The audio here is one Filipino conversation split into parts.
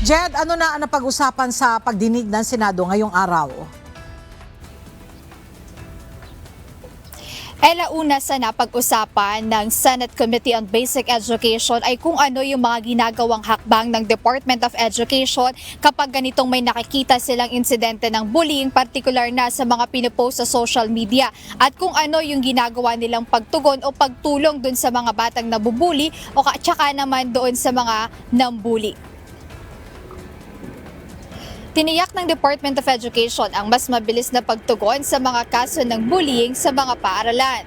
Jed, ano na ang napag-usapan sa pagdinig ng Senado ngayong araw? Una sa napag-usapan ng Senate Committee on Basic Education ay kung ano yung mga ginagawang hakbang ng Department of Education kapag ganitong may nakikita silang insidente ng bullying, particular na sa mga pinupost sa social media, at kung ano yung ginagawa nilang pagtugon o pagtulong dun sa mga batang nabubuli o tsaka naman doon sa mga nambuli. Tiniyak ng Department of Education ang mas mabilis na pagtugon sa mga kaso ng bullying sa mga paaralan.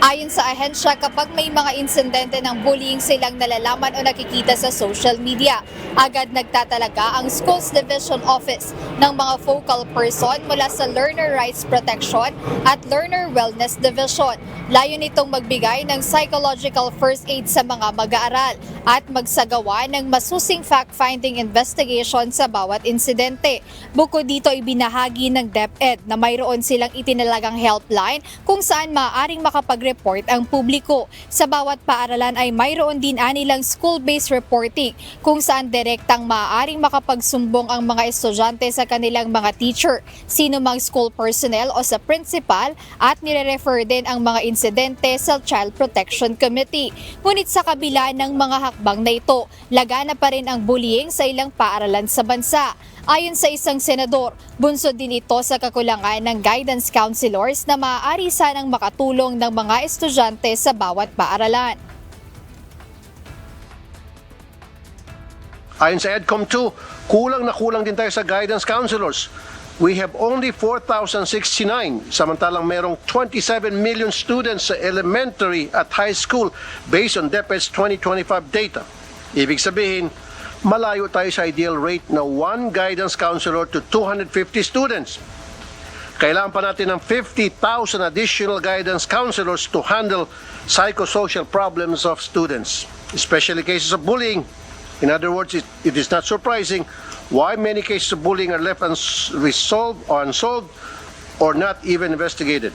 Ayon sa ahensya, kapag may mga insidente ng bullying silang nalalaman o nakikita sa social media, agad nagtatalaga ang Schools Division Office ng mga focal person mula sa Learner Rights Protection at Learner Wellness Division. Layo nitong magbigay ng psychological first aid sa mga mag-aaral at magsagawa ng masusing fact-finding investigation sa bawat insidente. Bukod dito, ibinahagi ng DepEd na mayroon silang itinalagang helpline kung saan maaaring makapag-report ang publiko. Sa bawat paaralan ay mayroon din anilang school-based reporting kung saan direktang maaaring makapagsumbong ang mga estudyante sa kanilang mga teacher, sino mang school personnel o sa principal, at nire-refer din ang mga insidente sa Child Protection Committee. Ngunit sa kabila ng mga hakbang na ito, lagana pa rin ang bullying sa ilang paaralan sa bansa. Ayon sa isang senador, bunsod din ito sa kakulangan ng guidance counselors na maaari sanang makatulong ng mga estudyante sa bawat paaralan. Ayon sa EDCOM 2, kulang na kulang din tayo sa guidance counselors. We have only 4,069, samantalang merong 27 million students sa elementary at high school based on DepEd's 2025 data. Ibig sabihin, malayo tayo sa ideal rate na 1 guidance counselor to 250 students. Kailangan pa natin ng 50,000 additional guidance counselors to handle psychosocial problems of students, especially cases of bullying. In other words, it is not surprising why many cases of bullying are left unresolved or unsolved or not even investigated.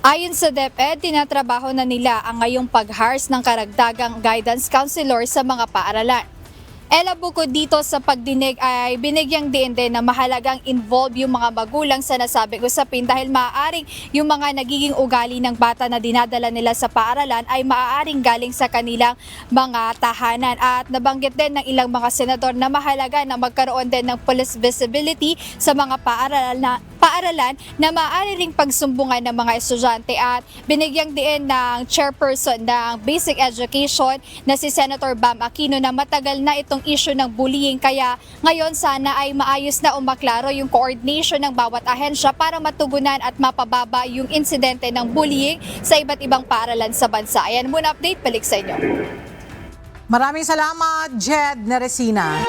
Ayon sa DepEd, tinatrabaho na nila ang ngayong pag-hires ng karagdagang guidance counselor sa mga paaralan. Bukod dito sa pagdinig ay binigyang din na mahalagang involve yung mga magulang sa nasabing usapin dahil maaaring yung mga nagiging ugali ng bata na dinadala nila sa paaralan ay maaaring galing sa kanilang mga tahanan. At nabanggit din ng ilang mga senador na mahalaga na magkaroon din ng police visibility sa mga paaralan na maaari ring pagsumbungan ng mga estudyante, at binigyang din ng chairperson ng Basic Education na si Senator Bam Aquino na matagal na itong issue ng bullying, kaya ngayon sana ay maayos na umaklaro yung coordination ng bawat ahensya para matugunan at mapababa yung insidente ng bullying sa iba't ibang paaralan sa bansa. Ayan muna update, balik sa inyo. Maraming salamat, Jed Neresina.